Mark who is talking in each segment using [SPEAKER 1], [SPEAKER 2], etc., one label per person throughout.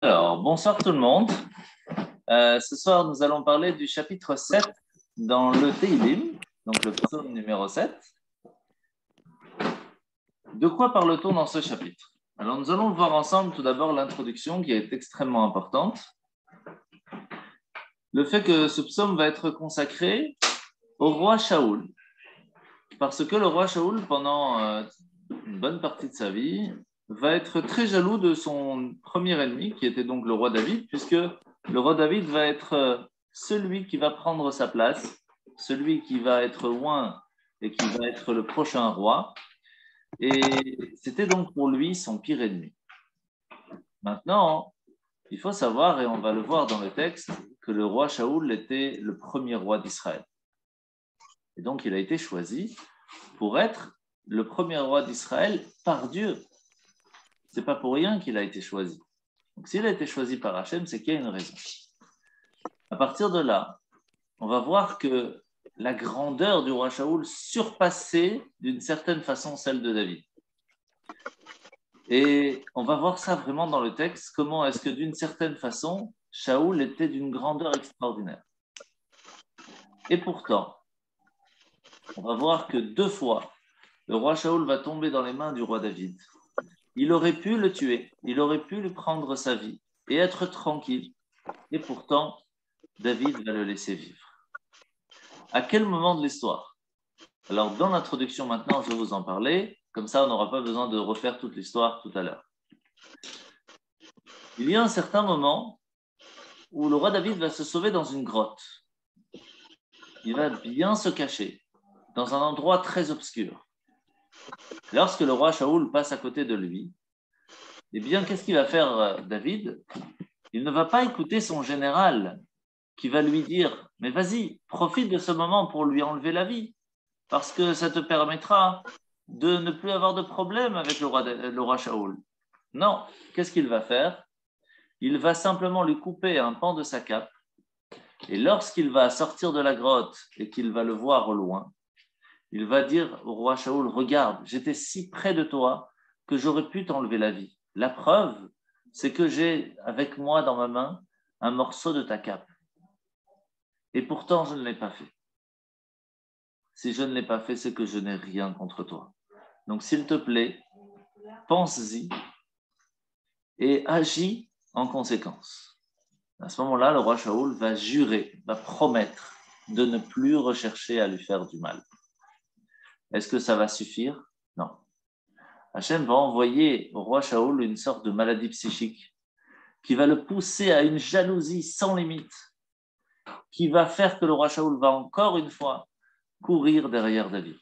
[SPEAKER 1] Alors, bonsoir tout le monde. Ce soir, nous allons parler du chapitre 7 dans le Teilim, donc le psaume numéro 7. De quoi parle-t-on dans ce chapitre? Alors, nous allons voir ensemble tout d'abord l'introduction qui est extrêmement importante. Le fait que ce psaume va être consacré au roi Shaoul, parce que le roi Shaoul, pendant une bonne partie de sa vie, va être très jaloux de son premier ennemi, qui était donc le roi David, puisque le roi David va être celui qui va prendre sa place, celui qui va être loin et qui va être le prochain roi. Et c'était donc pour lui son pire ennemi. Maintenant, il faut savoir, et on va le voir dans le texte, que le roi Shaoul était le premier roi d'Israël. Et donc, il a été choisi pour être le premier roi d'Israël par Dieu. Ce n'est pas pour rien qu'il a été choisi. Donc, s'il a été choisi par Hachem, c'est qu'il y a une raison. À partir de là, on va voir que la grandeur du roi Shaoul surpassait d'une certaine façon celle de David. Et on va voir ça vraiment dans le texte, comment est-ce que d'une certaine façon, Shaoul était d'une grandeur extraordinaire. Et pourtant, on va voir que 2 fois, le roi Shaoul va tomber dans les mains du roi David. Il aurait pu le tuer, il aurait pu lui prendre sa vie et être tranquille. Et pourtant, David va le laisser vivre. À quel moment de l'histoire? Alors, dans l'introduction maintenant, je vais vous en parler. Comme ça, on n'aura pas besoin de refaire toute l'histoire tout à l'heure. Il y a un certain moment où le roi David va se sauver dans une grotte. Il va bien se cacher dans un endroit très obscur. Lorsque le roi Shaoul passe à côté de lui, eh bien, qu'est-ce qu'il va faire David? Il ne va pas écouter son général qui va lui dire « Mais vas-y, profite de ce moment pour lui enlever la vie, parce que ça te permettra de ne plus avoir de problème avec le roi Shaoul. » Non, qu'est-ce qu'il va faire? Il va simplement lui couper un pan de sa cape, et lorsqu'il va sortir de la grotte et qu'il va le voir au loin, il va dire au roi Shaoul « Regarde, j'étais si près de toi que j'aurais pu t'enlever la vie. La preuve, c'est que j'ai avec moi dans ma main un morceau de ta cape. Et pourtant, je ne l'ai pas fait. Si je ne l'ai pas fait, c'est que je n'ai rien contre toi. Donc, s'il te plaît, pense-y et agis en conséquence. » À ce moment-là, le roi Shaoul va jurer, va promettre de ne plus rechercher à lui faire du mal. Est-ce que ça va suffire? Non. Hachem va envoyer au roi Shaoul une sorte de maladie psychique qui va le pousser à une jalousie sans limite, qui va faire que le roi Shaoul va encore une fois courir derrière David.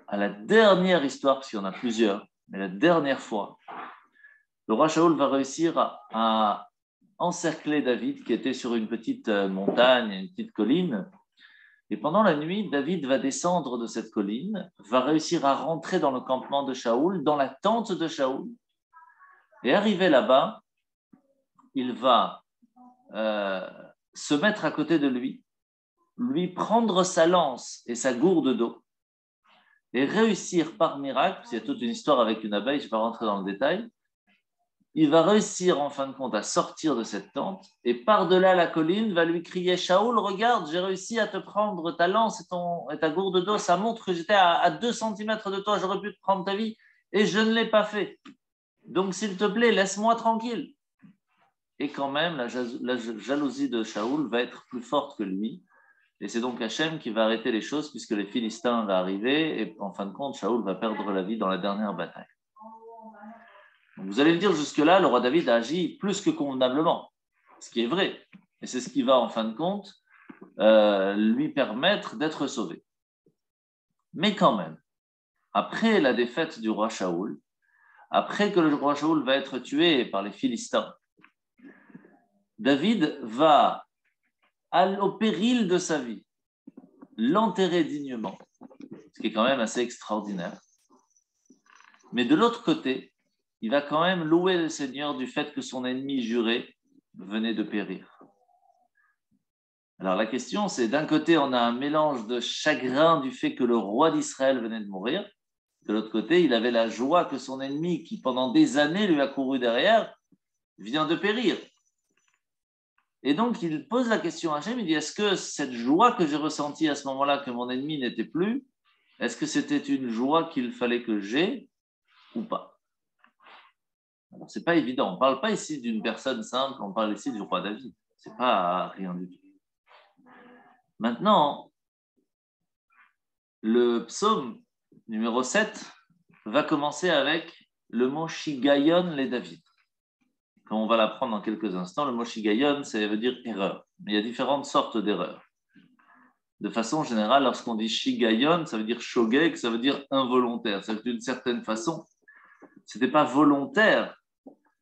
[SPEAKER 1] À la dernière histoire, parce qu'il y en a plusieurs, mais la dernière fois, le roi Shaoul va réussir à encercler David, qui était sur une petite montagne, une petite colline. Et pendant la nuit, David va descendre de cette colline, va réussir à rentrer dans le campement de Shaoul, dans la tente de Shaoul. Et arrivé là-bas, il va se mettre à côté de lui prendre sa lance et sa gourde d'eau, et réussir par miracle, parce qu'il y a toute une histoire avec une abeille, je ne vais pas rentrer dans le détail, il va réussir en fin de compte à sortir de cette tente, et par-delà la colline va lui crier « Shaoul, regarde, j'ai réussi à te prendre ta lance et ta gourde d'eau, ça montre que j'étais à 2 cm de toi, j'aurais pu te prendre ta vie, et je ne l'ai pas fait. Donc s'il te plaît, laisse-moi tranquille. » Et quand même, la jalousie de Shaoul va être plus forte que lui, et c'est donc Hachem qui va arrêter les choses puisque les Philistins vont arriver et en fin de compte, Shaoul va perdre la vie dans la dernière bataille. Donc vous allez me dire jusque-là, le roi David a agi plus que convenablement, ce qui est vrai. Et c'est ce qui va en fin de compte lui permettre d'être sauvé. Mais quand même, après la défaite du roi Shaoul, après que le roi Shaoul va être tué par les Philistins, David va au péril de sa vie, l'enterrer dignement, ce qui est quand même assez extraordinaire. Mais de l'autre côté, il va quand même louer le Seigneur du fait que son ennemi juré venait de périr. Alors la question, c'est d'un côté, on a un mélange de chagrin du fait que le roi d'Israël venait de mourir. De l'autre côté, il avait la joie que son ennemi, qui pendant des années lui a couru derrière, vient de périr. Et donc, il pose la question à Hachem, il dit, est-ce que cette joie que j'ai ressentie à ce moment-là, que mon ennemi n'était plus, est-ce que c'était une joie qu'il fallait que j'aie ou pas? Alors, ce n'est pas évident. On ne parle pas ici d'une personne simple, on parle ici du roi David. Ce n'est pas rien du tout. Maintenant, le psaume numéro 7 va commencer avec le mot Shigayon les David. Comme on va l'apprendre dans quelques instants, le mot Shigayon, ça veut dire erreur. Mais il y a différentes sortes d'erreurs. De façon générale, lorsqu'on dit Shigayon, ça veut dire shogeg, ça veut dire involontaire. C'est d'une certaine façon, ce n'était pas volontaire.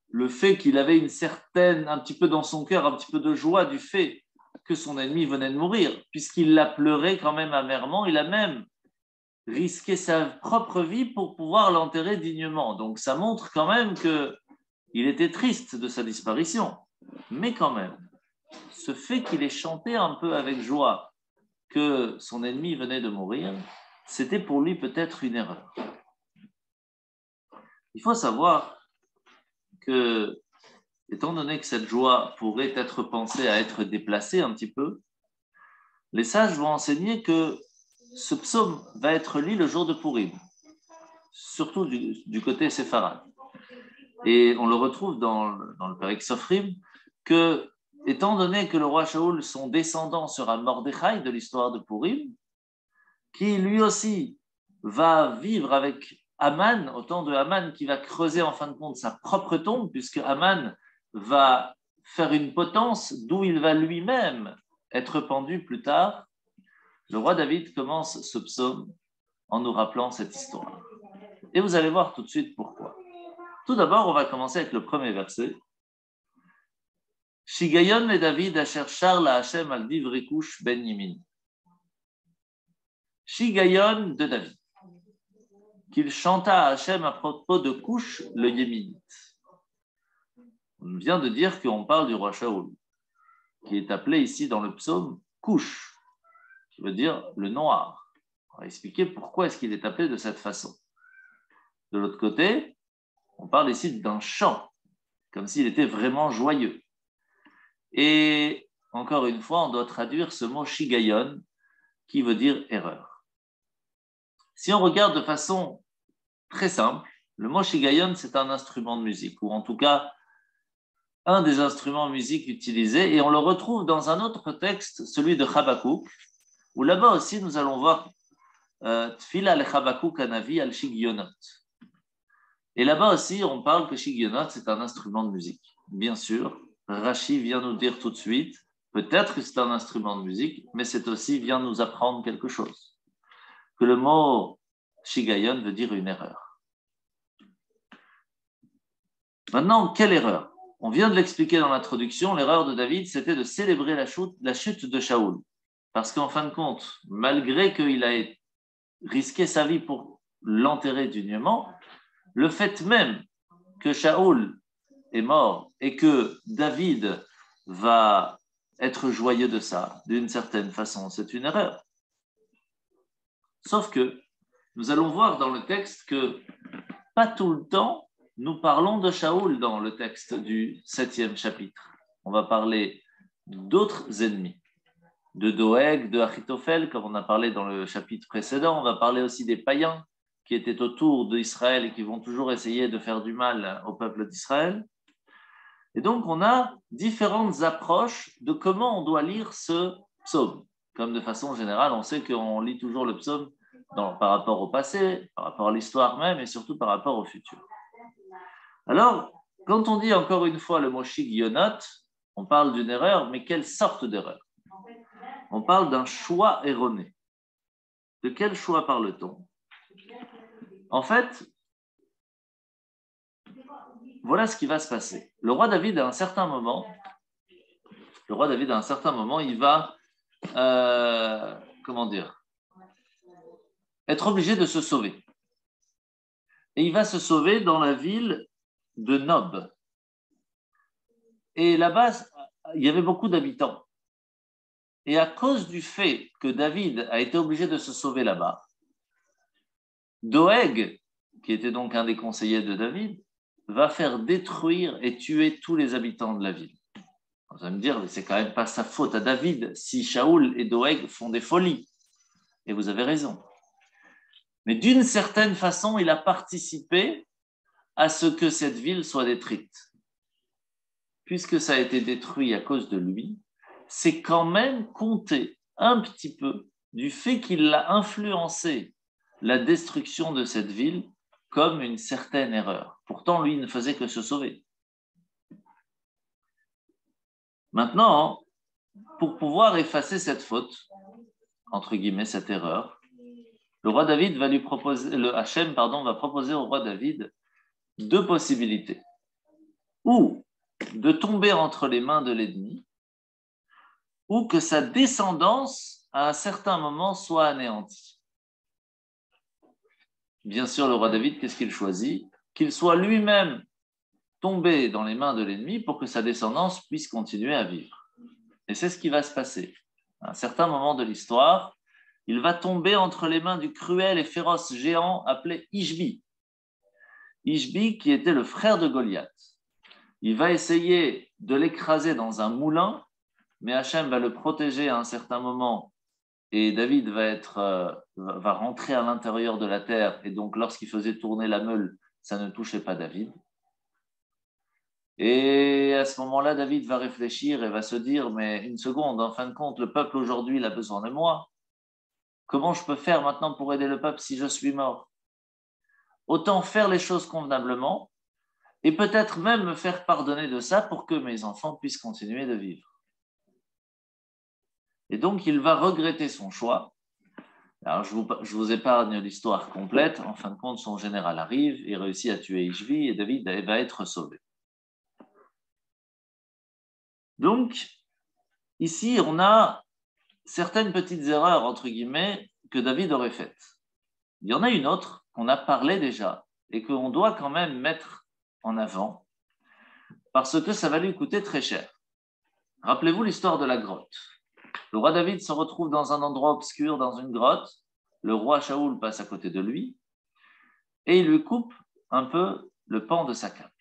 [SPEAKER 1] Le fait qu'il avait un petit peu dans son cœur, un petit peu de joie du fait que son ennemi venait de mourir, puisqu'il l'a pleuré quand même amèrement, il a même risqué sa propre vie pour pouvoir l'enterrer dignement. Donc ça montre quand même qu'il était triste de sa disparition. Mais quand même, ce fait qu'il ait chanté un peu avec joie que son ennemi venait de mourir, c'était pour lui peut-être une erreur. Il faut savoir que, étant donné que cette joie pourrait être pensée à être déplacée un petit peu, les sages vont enseigner que ce psaume va être lu le jour de Purim, surtout du côté séfarade. Et on le retrouve dans le Perek Sofrim, que, étant donné que le roi Shaoul, son descendant sera Mordechai de l'histoire de Purim, qui lui aussi va vivre avec Haman, au temps de Haman, qui va creuser en fin de compte sa propre tombe, puisque Haman va faire une potence d'où il va lui-même être pendu plus tard. Le roi David commence ce psaume en nous rappelant cette histoire. Et vous allez voir tout de suite pourquoi. Tout d'abord, on va commencer avec le premier verset. Shigayon et David asher shar la Hashem al divrikush ben Yimin. Shigayon de David, qu'il chanta à Hashem à propos de Couche le Yéminite. On vient de dire qu'on parle du roi Shaoul, qui est appelé ici dans le psaume Couche, qui veut dire le noir. On va expliquer pourquoi est-ce qu'il est appelé de cette façon. De l'autre côté, on parle ici d'un chant, comme s'il était vraiment joyeux. Et encore une fois, on doit traduire ce mot Shigayon, qui veut dire erreur. Si on regarde de façon très simple, le mot Shigayon, c'est un instrument de musique, ou en tout cas, un des instruments de musique utilisés, et on le retrouve dans un autre texte, celui de Habakkuk, où là-bas aussi, nous allons voir Tfila le Habakkuk Hanavi al Shigionot. Et là-bas aussi, on parle que Shigionot, c'est un instrument de musique. Bien sûr, Rashi vient nous dire tout de suite, peut-être que c'est un instrument de musique, mais c'est aussi, vient nous apprendre quelque chose. Que le mot Shigayon veut dire une erreur. Maintenant, quelle erreur? On vient de l'expliquer dans l'introduction, l'erreur de David, c'était de célébrer la chute de Shaoul. Parce qu'en fin de compte, malgré qu'il a risqué sa vie pour l'enterrer dignement, le fait même que Shaoul est mort et que David va être joyeux de ça, d'une certaine façon, c'est une erreur. Sauf que nous allons voir dans le texte que pas tout le temps nous parlons de Shaoul dans le texte du 7e chapitre. On va parler d'autres ennemis, de Doeg, de Achitophel, comme on a parlé dans le chapitre précédent. On va parler aussi des païens qui étaient autour d'Israël et qui vont toujours essayer de faire du mal au peuple d'Israël. Et donc, on a différentes approches de comment on doit lire ce psaume. Comme de façon générale, on sait qu'on lit toujours le psaume par rapport au passé, par rapport à l'histoire même et surtout par rapport au futur. Alors, quand on dit encore une fois le mot Shigionot, on parle d'une erreur, mais quelle sorte d'erreur? On parle d'un choix erroné. De quel choix parle-t-on? En fait, voilà ce qui va se passer. Le roi David, à un certain moment, il va, être obligé de se sauver. Et il va se sauver dans la ville de Nob. Et là-bas, il y avait beaucoup d'habitants. Et à cause du fait que David a été obligé de se sauver là-bas, Doeg, qui était donc un des conseillers de David, va faire détruire et tuer tous les habitants de la ville. Vous allez me dire, mais c'est quand même pas sa faute à David si Shaoul et Doeg font des folies. Et vous avez raison. Mais d'une certaine façon, il a participé à ce que cette ville soit détruite. Puisque ça a été détruit à cause de lui, c'est quand même compté un petit peu du fait qu'il a influencé la destruction de cette ville comme une certaine erreur. Pourtant, lui ne faisait que se sauver. Maintenant, pour pouvoir effacer cette faute, entre guillemets, cette erreur, le roi David va lui proposer, le Hachem, va proposer au roi David deux possibilités. Ou de tomber entre les mains de l'ennemi, ou que sa descendance, à un certain moment, soit anéantie. Bien sûr, le roi David, qu'est-ce qu'il choisit? Qu'il soit lui-même tombé dans les mains de l'ennemi pour que sa descendance puisse continuer à vivre. Et c'est ce qui va se passer. À un certain moment de l'histoire, il va tomber entre les mains du cruel et féroce géant appelé Ishbi. Ishbi, qui était le frère de Goliath. Il va essayer de l'écraser dans un moulin, mais Hachem va le protéger à un certain moment et David va rentrer à l'intérieur de la terre et donc lorsqu'il faisait tourner la meule, ça ne touchait pas David. Et à ce moment-là, David va réfléchir et va se dire, mais une seconde, en fin de compte, le peuple aujourd'hui, il a besoin de moi. Comment je peux faire maintenant pour aider le peuple si je suis mort? Autant faire les choses convenablement et peut-être même me faire pardonner de ça pour que mes enfants puissent continuer de vivre. Et donc, il va regretter son choix. Alors, je vous épargne l'histoire complète. En fin de compte, son général arrive, il réussit à tuer Ishvi et David va être sauvé. Donc, ici, on a certaines petites erreurs, entre guillemets, que David aurait faites. Il y en a une autre qu'on a parlé déjà et qu'on doit quand même mettre en avant parce que ça va lui coûter très cher. Rappelez-vous l'histoire de la grotte. Le roi David se retrouve dans un endroit obscur, dans une grotte. Le roi Shaoul passe à côté de lui et il lui coupe un peu le pan de sa cape.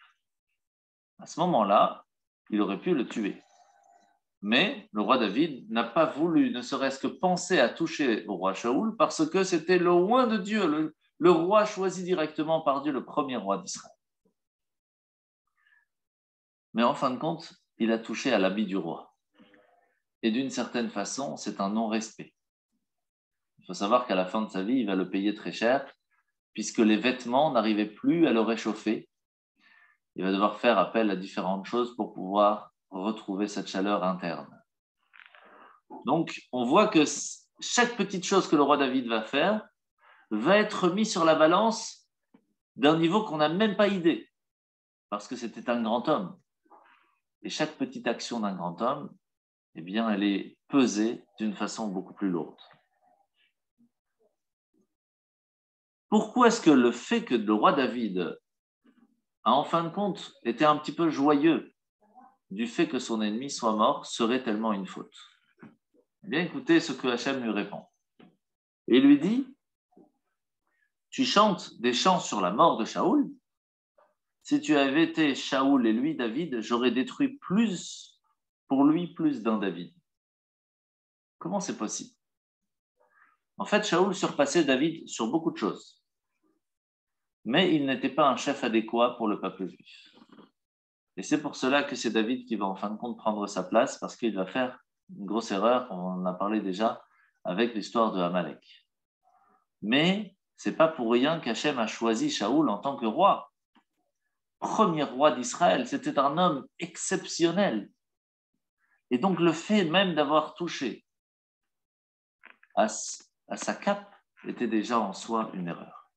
[SPEAKER 1] À ce moment-là, il aurait pu le tuer. Mais le roi David n'a pas voulu, ne serait-ce que penser à toucher au roi Shaoul parce que c'était le roi de Dieu, le roi choisi directement par Dieu, le premier roi d'Israël. Mais en fin de compte, il a touché à l'habit du roi. Et d'une certaine façon, c'est un non-respect. Il faut savoir qu'à la fin de sa vie, il va le payer très cher, puisque les vêtements n'arrivaient plus à le réchauffer. Il va devoir faire appel à différentes choses pour pouvoir retrouver cette chaleur interne. Donc, on voit que chaque petite chose que le roi David va faire va être mise sur la balance d'un niveau qu'on n'a même pas idée, parce que c'était un grand homme. Et chaque petite action d'un grand homme, eh bien, elle est pesée d'une façon beaucoup plus lourde. Pourquoi est-ce que le fait que le roi David a en fin de compte été un petit peu joyeux du fait que son ennemi soit mort serait tellement une faute? Eh bien, écoutez ce que Hachem lui répond. Et il lui dit, tu chantes des chants sur la mort de Shaoul. Si tu avais été Shaoul et lui, David, j'aurais détruit pour lui plus d'un David. Comment c'est possible? En fait, Shaoul surpassait David sur beaucoup de choses. Mais il n'était pas un chef adéquat pour le peuple juif. Et c'est pour cela que c'est David qui va en fin de compte prendre sa place, parce qu'il va faire une grosse erreur, on en a parlé déjà, avec l'histoire de Amalek. Mais ce n'est pas pour rien qu'Hachem a choisi Shaoul en tant que roi. Premier roi d'Israël, c'était un homme exceptionnel. Et donc le fait même d'avoir touché à sa cape était déjà en soi une erreur.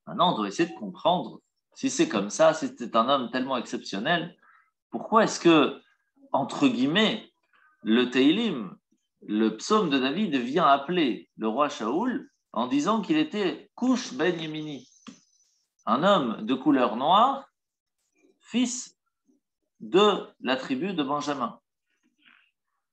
[SPEAKER 1] Maintenant, on doit essayer de comprendre, si c'est comme ça, si c'était un homme tellement exceptionnel, pourquoi est-ce que, entre guillemets, le Teilim, le psaume de David, vient appeler le roi Shaoul en disant qu'il était Cush ben Yemini, un homme de couleur noire, fils de la tribu de Benjamin.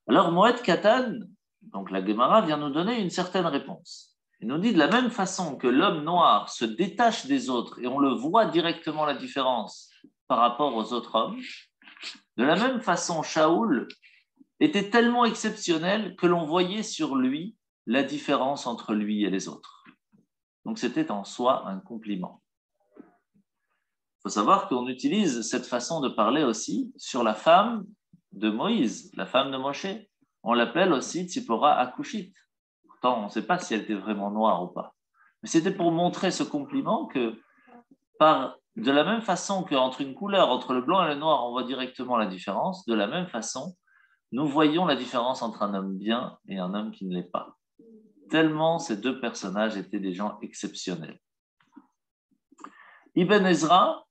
[SPEAKER 1] Alors Moed Katan, donc la Gemara, vient nous donner une certaine réponse. Il nous dit de la même façon que l'homme noir se détache des autres et on le voit directement la différence par rapport aux autres hommes, de la même façon, Shaoul était tellement exceptionnel que l'on voyait sur lui la différence entre lui et les autres. Donc c'était en soi un compliment. Il faut savoir qu'on utilise cette façon de parler aussi sur la femme de Moïse, la femme de Moshe. On l'appelle aussi Tzipora Akushit. Pourtant, on ne sait pas si elle était vraiment noire ou pas. Mais c'était pour montrer ce compliment que, de la même façon qu'entre une couleur, entre le blanc et le noir, on voit directement la différence, de la même façon, nous voyons la différence entre un homme bien et un homme qui ne l'est pas. Tellement ces deux personnages étaient des gens exceptionnels. Ibn Ezra,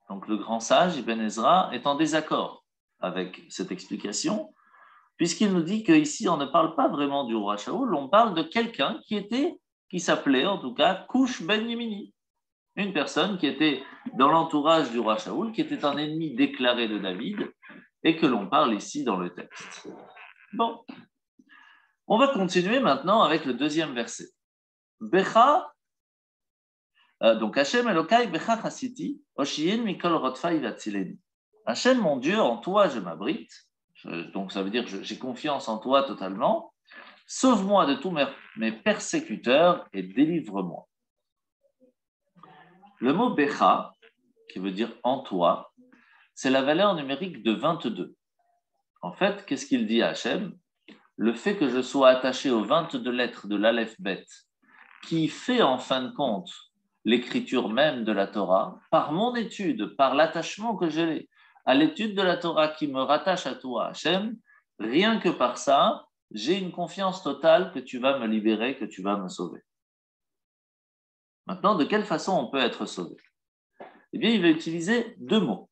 [SPEAKER 1] donc le grand sage Ibn Ezra, est en désaccord avec cette explication, puisqu'il nous dit qu'ici, on ne parle pas vraiment du roi Shaoul, on parle de quelqu'un qui s'appelait en tout cas Kush ben Yemini, une personne qui était dans l'entourage du roi Shaoul, qui était un ennemi déclaré de David, et que l'on parle ici dans le texte. Bon, on va continuer maintenant avec le deuxième verset. Becha, donc Hachem Elokai Becha Chasiti, Oshiyin Mikol Rotfai Vatzileni. Hachem, mon Dieu, en toi je m'abrite. Donc ça veut dire que j'ai confiance en toi totalement. Sauve-moi de tous mes persécuteurs et délivre-moi. Le mot Becha, qui veut dire en toi, c'est la valeur numérique de 22. En fait, qu'est-ce qu'il dit à Hachem? Le fait que je sois attaché aux 22 lettres de l'Aleph Bet, qui fait en fin de compte l'écriture même de la Torah, par mon étude, par l'attachement que j'ai à l'étude de la Torah qui me rattache à toi, Hachem, rien que par ça, j'ai une confiance totale que tu vas me libérer, que tu vas me sauver. Maintenant, de quelle façon on peut être sauvé? Eh bien, il va utiliser deux mots.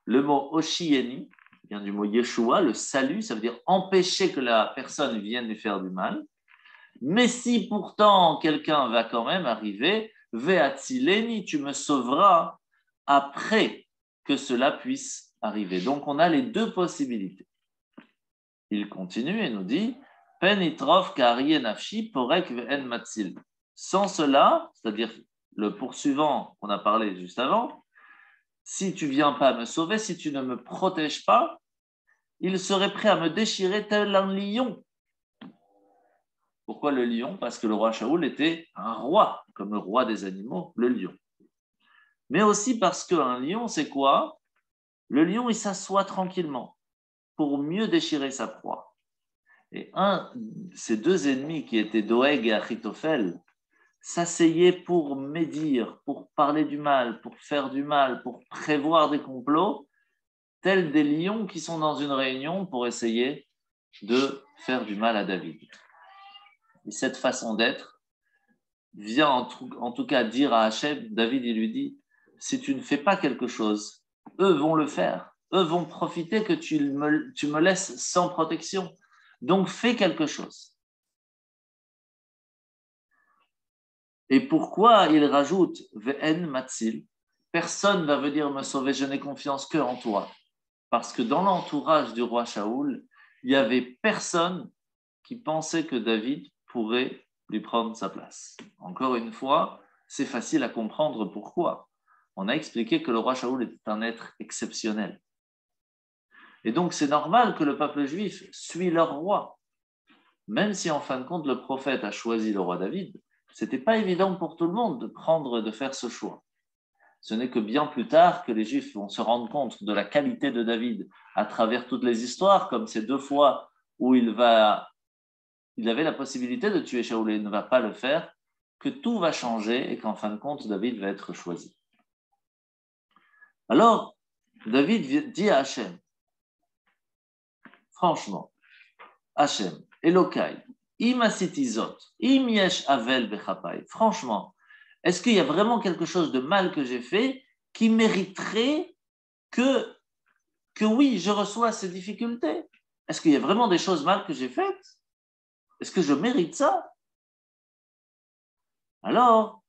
[SPEAKER 1] Le mot Oshieni, qui vient du mot Yeshua, le salut, ça veut dire empêcher que la personne vienne lui faire du mal. Mais si pourtant quelqu'un va quand même arriver, Ve'atzileni, tu me sauveras après que cela puisse arriver. Donc on a les deux possibilités. Il continue et nous dit Penitrov kari nafshi porek ve'en matzil. Sans cela, c'est-à-dire le poursuivant qu'on a parlé juste avant, si tu ne viens pas me sauver, si tu ne me protèges pas, il serait prêt à me déchirer tel un lion. Pourquoi le lion? Parce que le roi Shaoul était un roi, comme le roi des animaux, le lion. Mais aussi parce qu'un lion, c'est quoi? Le lion, il s'assoit tranquillement pour mieux déchirer sa proie. Et ces deux ennemis qui étaient Doeg et Achitophel s'asseyaient pour médire, pour parler du mal, pour faire du mal, pour prévoir des complots, tels des lions qui sont dans une réunion pour essayer de faire du mal à David. Et cette façon d'être vient en tout cas dire à Hachem, David, il lui dit, si tu ne fais pas quelque chose, eux vont le faire. Eux vont profiter que tu me laisses sans protection. Donc fais quelque chose. Et pourquoi il rajoute Ve'en matzil? Personne ne va venir me sauver, je n'ai confiance que en toi. Parce que dans l'entourage du roi Shaoul, il n'y avait personne qui pensait que David pourrait lui prendre sa place. Encore une fois, c'est facile à comprendre pourquoi. On a expliqué que le roi Shaoul était un être exceptionnel. Et donc c'est normal que le peuple juif suit leur roi. Même si en fin de compte le prophète a choisi le roi David, ce n'était pas évident pour tout le monde de faire ce choix. Ce n'est que bien plus tard que les Juifs vont se rendre compte de la qualité de David à travers toutes les histoires, comme ces deux fois où il avait la possibilité de tuer Shaoul et il ne va pas le faire, que tout va changer et qu'en fin de compte, David va être choisi. Alors, David dit à Hachem, franchement, Hachem, Elokai, im asitizot, im yesh avel bechapai, franchement, est-ce qu'il y a vraiment quelque chose de mal que j'ai fait qui mériterait que oui, je reçois ces difficultés? Est-ce qu'il y a vraiment des choses mal que j'ai faites? Est-ce que je mérite ça? Alors,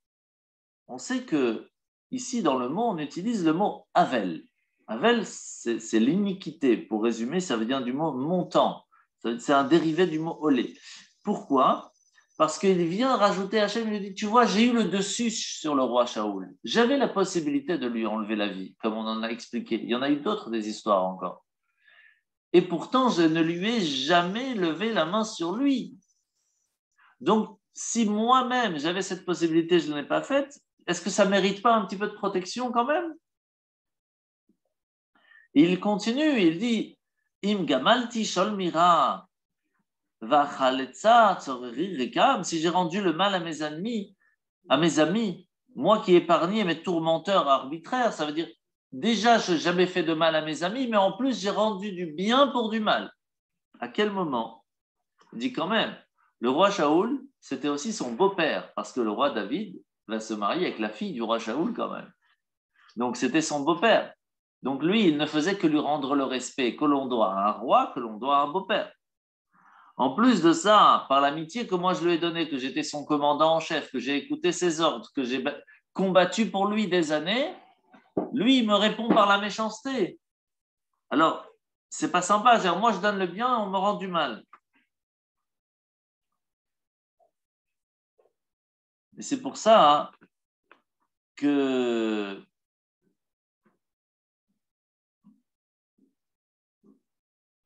[SPEAKER 1] on sait que ici, dans le mot, on utilise le mot avel. Avel, c'est l'iniquité. Pour résumer, ça veut dire du mot montant. C'est un dérivé du mot olé. Pourquoi? Parce qu'il vient rajouter à Hachem, il lui dit, tu vois, j'ai eu le dessus sur le roi Shaoul. J'avais la possibilité de lui enlever la vie, comme on en a expliqué. Il y en a eu d'autres des histoires encore. Et pourtant, je ne lui ai jamais levé la main sur lui. Donc, si moi-même j'avais cette possibilité, je ne l'ai pas faite, est-ce que ça ne mérite pas un petit peu de protection quand même? Et il continue, il dit, Im gamalti sholmira. Si j'ai rendu le mal à mes amis, moi qui ai épargné mes tourmenteurs arbitraires, ça veut dire déjà je n'ai jamais fait de mal à mes amis, mais en plus j'ai rendu du bien pour du mal. À quel moment? Il dit quand même, le roi Shaoul, c'était aussi son beau-père, parce que le roi David va se marier avec la fille du roi Shaoul quand même. Donc c'était son beau-père. Donc lui, il ne faisait que lui rendre le respect que l'on doit à un roi, que l'on doit à un beau-père. En plus de ça, par l'amitié que moi je lui ai donnée, que j'étais son commandant en chef, que j'ai écouté ses ordres, que j'ai combattu pour lui des années, lui, il me répond par la méchanceté. Alors, c'est pas sympa. C'est-à-dire, moi, je donne le bien, on me rend du mal. Et c'est pour ça que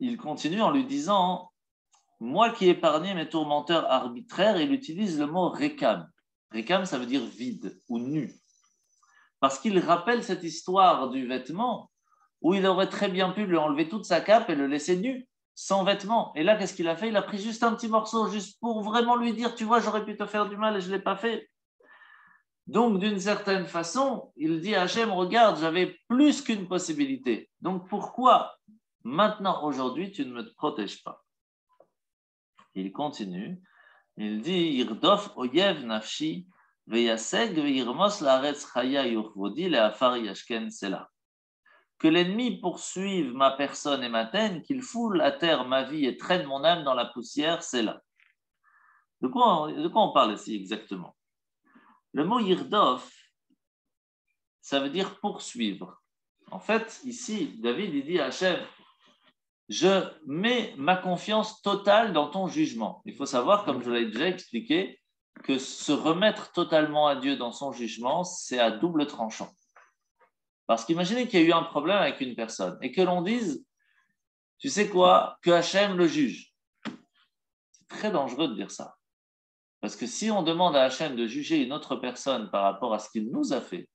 [SPEAKER 1] il continue en lui disant, moi qui épargnais mes tourmenteurs arbitraires, il utilise le mot rekam. Rekam, ça veut dire vide ou nu. Parce qu'il rappelle cette histoire du vêtement où il aurait très bien pu lui enlever toute sa cape et le laisser nu, sans vêtements. Et là, qu'est-ce qu'il a fait? Il a pris juste un petit morceau, juste pour vraiment lui dire, tu vois, j'aurais pu te faire du mal et je ne l'ai pas fait. Donc, d'une certaine façon, il dit à Hachem, regarde, j'avais plus qu'une possibilité. Donc, pourquoi maintenant, aujourd'hui, tu ne me protèges pas? Il continue, il dit, Irdof oyev nafshi veyaseg veirmos laaretz chaya yuchvodi leafar yashken sela. Que l'ennemi poursuive ma personne et m'atteigne, qu'il foule à terre ma vie et traîne mon âme dans la poussière, c'est là. De quoi on parle ici exactement? Le mot Yirdof, ça veut dire poursuivre. En fait, ici, David il dit à Hachem, je mets ma confiance totale dans ton jugement. Il faut savoir, comme je l'ai déjà expliqué, que se remettre totalement à Dieu dans son jugement, c'est à double tranchant. Parce qu'imaginez qu'il y a eu un problème avec une personne et que l'on dise, tu sais quoi, que Hachem le juge. C'est très dangereux de dire ça. Parce que si on demande à Hachem de juger une autre personne par rapport à ce qu'il nous a fait,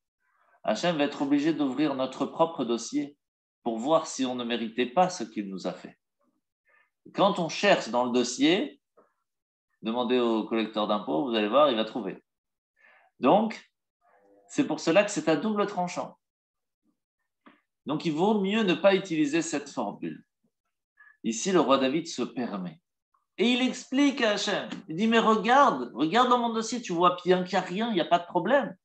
[SPEAKER 1] Hachem va être obligé d'ouvrir notre propre dossier pour voir si on ne méritait pas ce qu'il nous a fait. Quand on cherche dans le dossier, demandez au collecteur d'impôts, vous allez voir, il va trouver. Donc, c'est pour cela que c'est à double tranchant. Donc, il vaut mieux ne pas utiliser cette formule. Ici, le roi David se permet. Et il explique à Hachem, il dit, mais regarde dans mon dossier, tu vois bien qu'il n'y a rien, il n'y a pas de problème.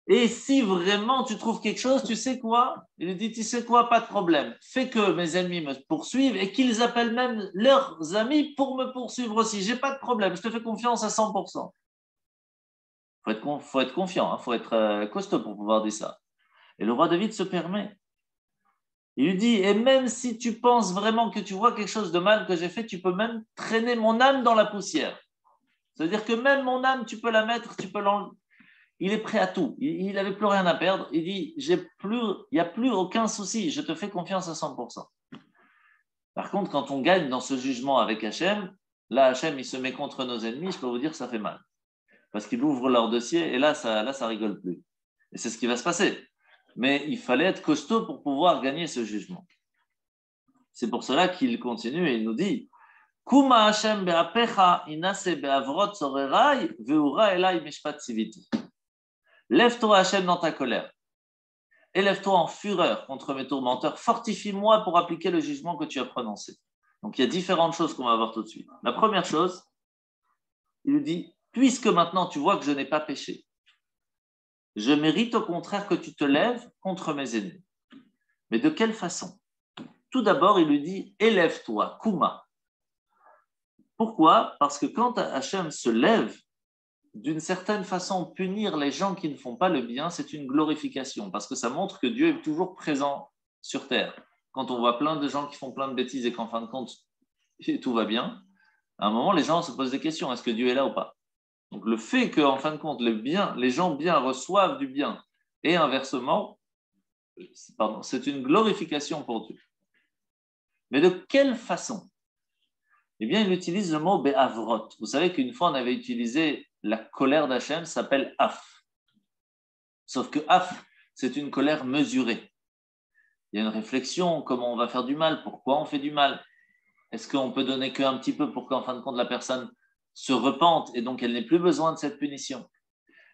[SPEAKER 1] Et si vraiment tu trouves quelque chose, tu sais quoi? Il lui dit, tu sais quoi, pas de problème. Fais que mes ennemis me poursuivent et qu'ils appellent même leurs amis pour me poursuivre aussi. J'ai pas de problème, je te fais confiance à 100%. Faut être confiant, faut être costaud pour pouvoir dire ça. Et le roi David se permet. Il lui dit, et même si tu penses vraiment que tu vois quelque chose de mal que j'ai fait, tu peux même traîner mon âme dans la poussière. C'est-à-dire que même mon âme, tu peux la mettre, tu peux l'enlever. Il est prêt à tout. Il n'avait plus rien à perdre. Il dit, il n'y a plus aucun souci, je te fais confiance à 100%. Par contre, quand on gagne dans ce jugement avec Hachem, là, Hachem, il se met contre nos ennemis, je peux vous dire, ça fait mal. Parce qu'il ouvre leur dossier et là, ça rigole plus. Et c'est ce qui va se passer. Mais il fallait être costaud pour pouvoir gagner ce jugement. C'est pour cela qu'il continue et il nous dit, Kuma Hashem be'apecha inase be'avrot sorerai ve'ura elai mishpat siviti. Lève-toi, Hachem, dans ta colère. Élève-toi en fureur contre mes tourmenteurs. Fortifie-moi pour appliquer le jugement que tu as prononcé. Donc, il y a différentes choses qu'on va voir tout de suite. La première chose, il lui dit, puisque maintenant tu vois que je n'ai pas péché, je mérite au contraire que tu te lèves contre mes ennemis. Mais de quelle façon? Tout d'abord, il lui dit, élève-toi, Kuma. Pourquoi? Parce que quand Hachem se lève, d'une certaine façon, punir les gens qui ne font pas le bien, c'est une glorification, parce que ça montre que Dieu est toujours présent sur terre. Quand on voit plein de gens qui font plein de bêtises et qu'en fin de compte, tout va bien, À un moment, les gens se posent des questions, est-ce que Dieu est là ou pas? Donc le fait qu'en fin de compte, les gens bien reçoivent du bien et inversement, c'est une glorification pour Dieu. Mais de quelle façon? Eh bien, il utilise le mot Be'avrot. Vous savez qu'une fois, on avait utilisé la colère d'Hachem, ça s'appelle Af. Sauf que Af, c'est une colère mesurée. Il y a une réflexion, comment on va faire du mal, pourquoi on fait du mal. Est-ce qu'on peut donner qu'un petit peu pour qu'en fin de compte, la personne se repente et donc elle n'ait plus besoin de cette punition?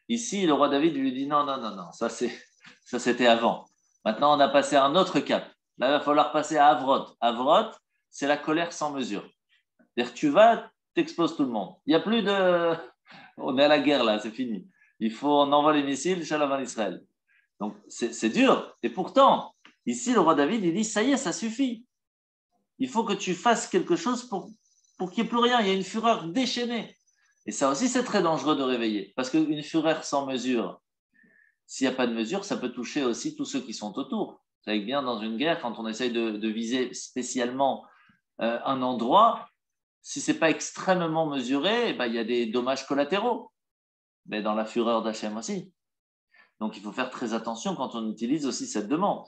[SPEAKER 1] Ici, le roi David lui dit non, non, non, non, ça c'était avant. Maintenant, on a passé à un autre cap. Là, il va falloir passer à Avrot. Avrot, c'est la colère sans mesure. C'est-à-dire, tu vas, t'exposes tout le monde. Il n'y a plus de. On est à la guerre là, c'est fini. On envoie les missiles, Shalom à Israël. Donc, c'est dur. Et pourtant, ici, le roi David, il dit ça y est, ça suffit. Il faut que tu fasses quelque chose pour qu'il n'y ait plus rien. Il y a une fureur déchaînée. Et ça aussi, c'est très dangereux de réveiller. Parce qu'une fureur sans mesure, s'il n'y a pas de mesure, ça peut toucher aussi tous ceux qui sont autour. Vous savez bien, dans une guerre, quand on essaye de viser spécialement un endroit, si ce n'est pas extrêmement mesuré, eh ben, il y a des dommages collatéraux. Mais dans la fureur d'Hachem aussi. Donc, il faut faire très attention quand on utilise aussi cette demande.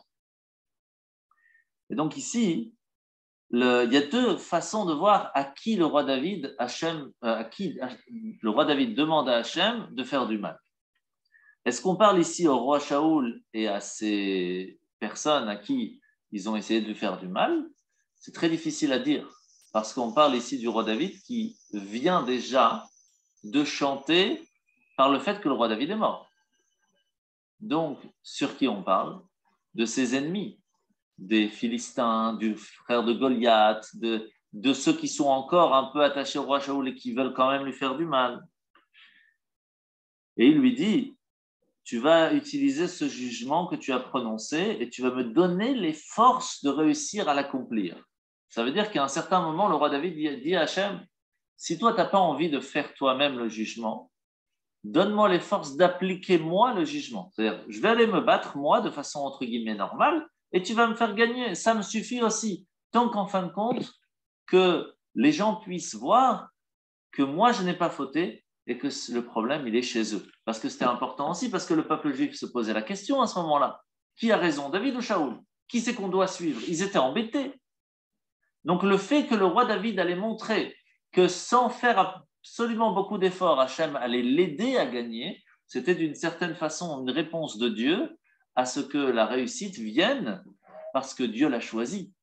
[SPEAKER 1] Et donc ici, il y a deux façons de voir à qui le roi David, le roi David demande à Hachem de faire du mal. Est-ce qu'on parle ici au roi Shaoul et à ces personnes à qui ils ont essayé de faire du mal? C'est très difficile à dire, parce qu'on parle ici du roi David qui vient déjà de chanter par le fait que le roi David est mort. Donc, sur qui on parle? De ses ennemis, des Philistins, du frère de Goliath, de ceux qui sont encore un peu attachés au roi Shaoul et qui veulent quand même lui faire du mal. Et il lui dit, tu vas utiliser ce jugement que tu as prononcé et tu vas me donner les forces de réussir à l'accomplir. Ça veut dire qu'à un certain moment, le roi David dit à Hachem, si toi, tu n'as pas envie de faire toi-même le jugement, donne-moi les forces d'appliquer moi le jugement. C'est-à-dire, je vais aller me battre moi de façon entre guillemets normale et tu vas me faire gagner. Ça me suffit aussi. Tant qu'en fin de compte, que les gens puissent voir que moi, je n'ai pas fauté et que le problème, il est chez eux. Parce que c'était important aussi, parce que le peuple juif se posait la question à ce moment-là. Qui a raison, David ou Shaoul? Qui c'est qu'on doit suivre? Ils étaient embêtés. Donc le fait que le roi David allait montrer que sans faire absolument beaucoup d'efforts, Hachem allait l'aider à gagner, c'était d'une certaine façon une réponse de Dieu à ce que la réussite vienne parce que Dieu l'a choisi.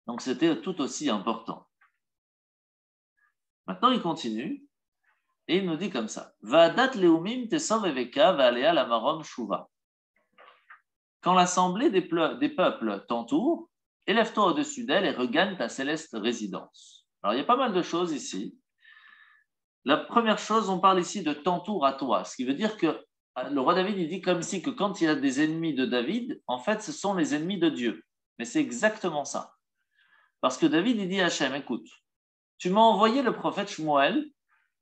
[SPEAKER 1] Donc c'était tout aussi important. Maintenant, il continue et il nous dit comme ça. Va'adat leumim tesov eveka va'alea lamarom shuva. Quand l'assemblée des peuples t'entoure, élève-toi au-dessus d'elle et regagne ta céleste résidence. Alors, il y a pas mal de choses ici. La première chose, on parle ici de t'entoure à toi, ce qui veut dire que le roi David, il dit comme si que quand il y a des ennemis de David, en fait, ce sont les ennemis de Dieu. Mais c'est exactement ça. Parce que David, il dit à Hachem, écoute, tu m'as envoyé le prophète Shmuel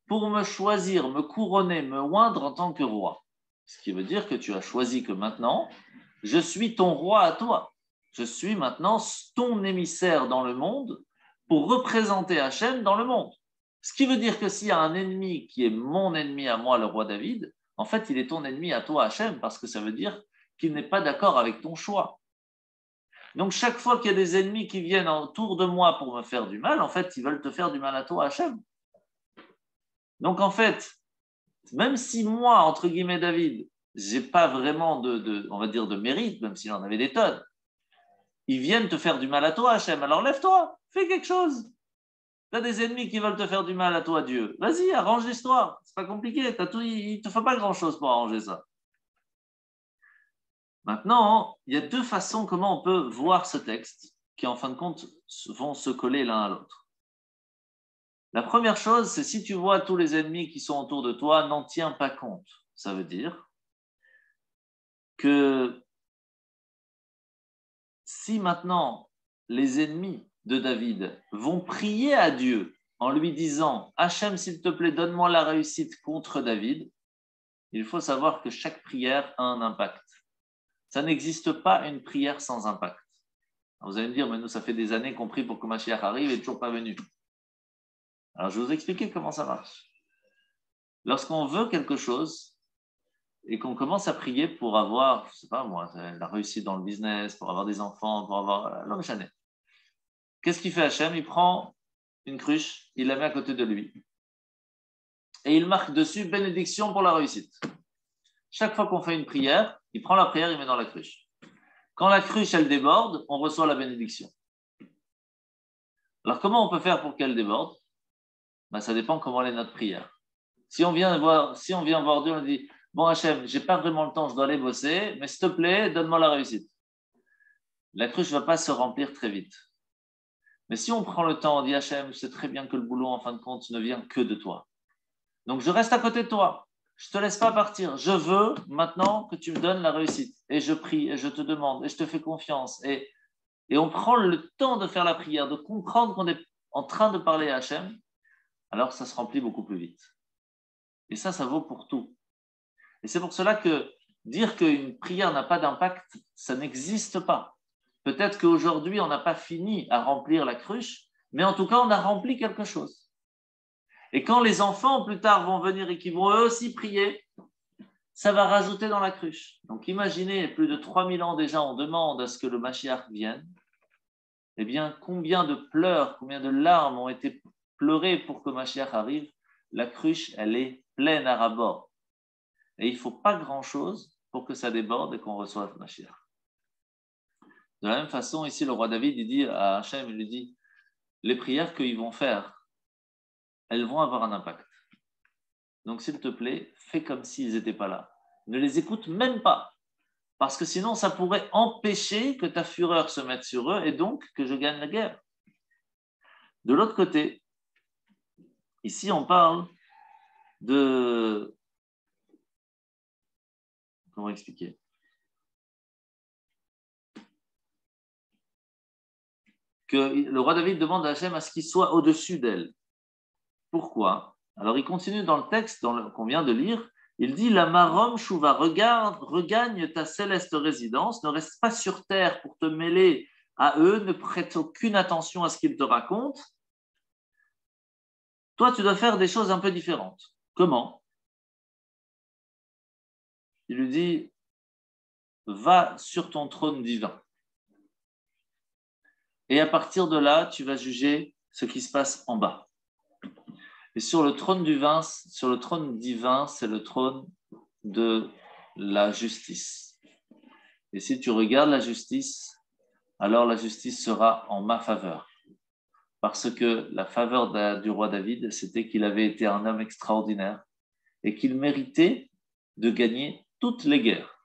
[SPEAKER 1] pour me choisir, me couronner, me oindre en tant que roi. Ce qui veut dire que tu as choisi que maintenant, je suis ton roi à toi. Je suis maintenant ton émissaire dans le monde pour représenter Hachem dans le monde. Ce qui veut dire que s'il y a un ennemi qui est mon ennemi à moi, le roi David, en fait, il est ton ennemi à toi, Hachem, parce que ça veut dire qu'il n'est pas d'accord avec ton choix. Donc, chaque fois qu'il y a des ennemis qui viennent autour de moi pour me faire du mal, en fait, ils veulent te faire du mal à toi, Hachem. Donc, en fait, même si moi, entre guillemets, David, j'ai pas vraiment on va dire, de mérite, même s'il en avait des tonnes, ils viennent te faire du mal à toi, Hachem. Alors lève-toi, fais quelque chose. Tu as des ennemis qui veulent te faire du mal à toi, Dieu. Vas-y, arrange l'histoire. C'est pas compliqué. Il ne te faut pas grand-chose pour arranger ça. Maintenant, il y a deux façons comment on peut voir ce texte qui, en fin de compte, vont se coller l'un à l'autre. La première chose, c'est si tu vois tous les ennemis qui sont autour de toi, n'en tiens pas compte. Ça veut dire que si maintenant les ennemis de David vont prier à Dieu en lui disant « Hachem, s'il te plaît, donne-moi la réussite contre David », il faut savoir que chaque prière a un impact. Ça n'existe pas une prière sans impact. Alors vous allez me dire « Mais nous, ça fait des années qu'on prie pour que Mashiach arrive et il n'est toujours pas venu. » Alors, je vais vous expliquer comment ça marche. Lorsqu'on veut quelque chose et qu'on commence à prier pour avoir, je ne sais pas moi, la réussite dans le business, pour avoir des enfants, pour avoir l'homme chané. Qu'est-ce qu'il fait Hachem? Il prend une cruche, il la met à côté de lui. Et il marque dessus bénédiction pour la réussite. Chaque fois qu'on fait une prière, il prend la prière, il met dans la cruche. Quand la cruche, elle déborde, on reçoit la bénédiction. Alors, comment on peut faire pour qu'elle déborde? Ça dépend comment est notre prière. Si on vient voir Dieu, on dit bon Hachem, j'ai pas vraiment le temps, je dois aller bosser, mais s'il te plaît, donne-moi la réussite. La cruche ne va pas se remplir très vite. Mais si on prend le temps, on dit Hachem, je sais très bien que le boulot, en fin de compte, ne vient que de toi. Donc je reste à côté de toi. Je ne te laisse pas partir. Je veux maintenant que tu me donnes la réussite. Et je prie, et je te demande, et je te fais confiance. Et on prend le temps de faire la prière, de comprendre qu'on est en train de parler à Hachem, alors ça se remplit beaucoup plus vite. Et ça vaut pour tout. Et c'est pour cela que dire qu'une prière n'a pas d'impact, ça n'existe pas. Peut-être qu'aujourd'hui, on n'a pas fini à remplir la cruche, mais en tout cas, on a rempli quelque chose. Et quand les enfants, plus tard, vont venir et qui vont eux aussi prier, ça va rajouter dans la cruche. Donc imaginez, plus de 3000 ans déjà, on demande à ce que le Mashiach vienne. Eh bien, combien de pleurs, combien de larmes ont été pleurées pour que Mashiach arrive? La cruche, elle est pleine à ras-bord. Et il ne faut pas grand-chose pour que ça déborde et qu'on reçoive Mashiach. De la même façon, ici, le roi David, il dit à Hachem, il lui dit, les prières qu'ils vont faire, elles vont avoir un impact. Donc, s'il te plaît, fais comme s'ils n'étaient pas là. Ne les écoute même pas. Parce que sinon, ça pourrait empêcher que ta fureur se mette sur eux et donc que je gagne la guerre. De l'autre côté, ici, on parle de... Comment expliquer? Que le roi David demande à Hachem à ce qu'il soit au-dessus d'elle. Pourquoi? Alors, il continue dans le texte qu'on vient de lire. Il dit, la marom chouva, regagne ta céleste résidence, ne reste pas sur terre pour te mêler à eux, ne prête aucune attention à ce qu'ils te racontent. Toi, tu dois faire des choses un peu différentes. Comment? Il lui dit, va sur ton trône divin. Et à partir de là, tu vas juger ce qui se passe en bas. Et sur le trône divin, c'est le trône de la justice. Et si tu regardes la justice, alors la justice sera en ma faveur. Parce que la faveur du roi David, c'était qu'il avait été un homme extraordinaire et qu'il méritait de gagner toutes les guerres,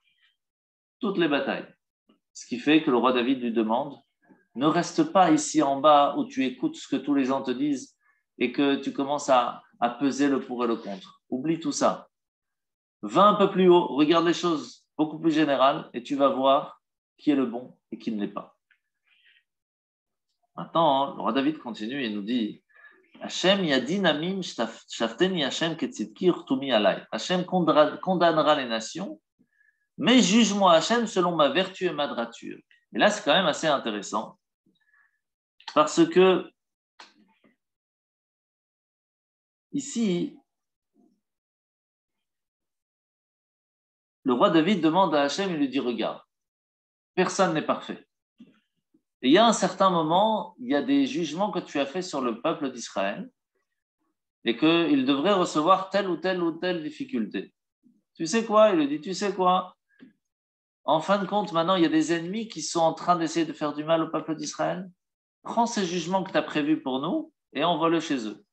[SPEAKER 1] toutes les batailles. Ce qui fait que le roi David lui demande, ne reste pas ici en bas où tu écoutes ce que tous les gens te disent et que tu commences à peser le pour et le contre. Oublie tout ça. Va un peu plus haut, regarde les choses beaucoup plus générales et tu vas voir qui est le bon et qui ne l'est pas. Maintenant, le roi David continue et nous dit Hachem yadin amim shafteni Hachem ketzidki urtumi alay. Hachem condamnera les nations, mais juge-moi Hachem selon ma vertu et ma droiture. Et là, c'est quand même assez intéressant parce que ici, le roi David demande à Hachem, il lui dit regarde, personne n'est parfait. Et il y a un certain moment, il y a des jugements que tu as faits sur le peuple d'Israël et qu'il devrait recevoir telle ou telle difficulté. Tu sais quoi? Il lui dit, tu sais quoi? En fin de compte, maintenant, il y a des ennemis qui sont en train d'essayer de faire du mal au peuple d'Israël. Prends ces jugements que tu as prévus pour nous et envoie-le chez eux.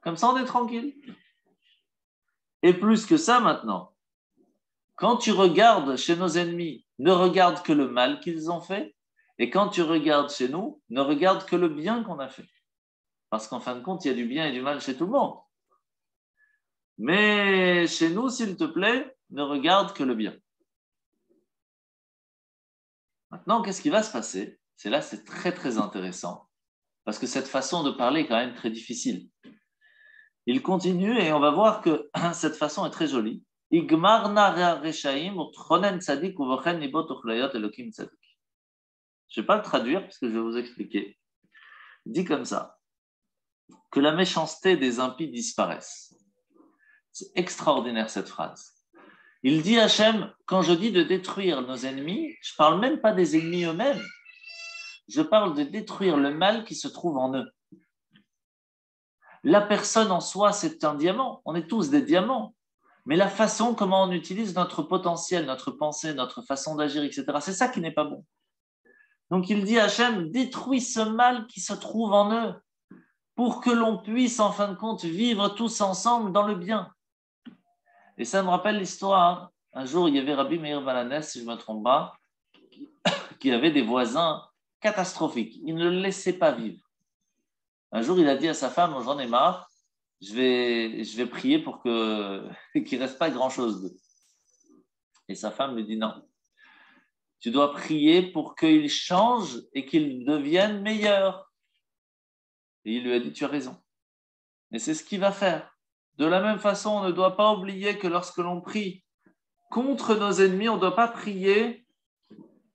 [SPEAKER 1] Comme ça, on est tranquille. Et plus que ça maintenant, quand tu regardes chez nos ennemis, ne regarde que le mal qu'ils ont fait. Et quand tu regardes chez nous, ne regarde que le bien qu'on a fait. Parce qu'en fin de compte, il y a du bien et du mal chez tout le monde. Mais chez nous, s'il te plaît, ne regarde que le bien. Maintenant, qu'est-ce qui va se passer? C'est très, très intéressant. Parce que cette façon de parler est quand même très difficile. Il continue et on va voir que cette façon est très jolie. Igmar nara reshaim utronen tzadik uvochen libot uchlayot elokim tzadik. Je ne vais pas le traduire parce que je vais vous expliquer. Il dit comme ça. que la méchanceté des impies disparaisse. C'est extraordinaire cette phrase. Il dit Hachem, quand je dis de détruire nos ennemis, je ne parle même pas des ennemis eux-mêmes, je parle de détruire le mal qui se trouve en eux. La personne en soi, c'est un diamant, on est tous des diamants, mais la façon comment on utilise notre potentiel, notre pensée, notre façon d'agir, etc., c'est ça qui n'est pas bon. Donc il dit Hachem, détruis ce mal qui se trouve en eux pour que l'on puisse en fin de compte vivre tous ensemble dans le bien. Et ça me rappelle l'histoire. Un jour, il y avait Rabbi Meir Balanès, si je ne me trompe pas, qui avait des voisins catastrophiques. Il ne le laissait pas vivre. Un jour, il a dit à sa femme, j'en ai marre, je vais prier pour qu'il ne reste pas grand-chose d'eux. Et sa femme lui dit non. Tu dois prier pour qu'ils changent et qu'ils deviennent meilleurs. Et il lui a dit, tu as raison. Et c'est ce qu'il va faire. De la même façon, on ne doit pas oublier que lorsque l'on prie contre nos ennemis, on ne doit pas prier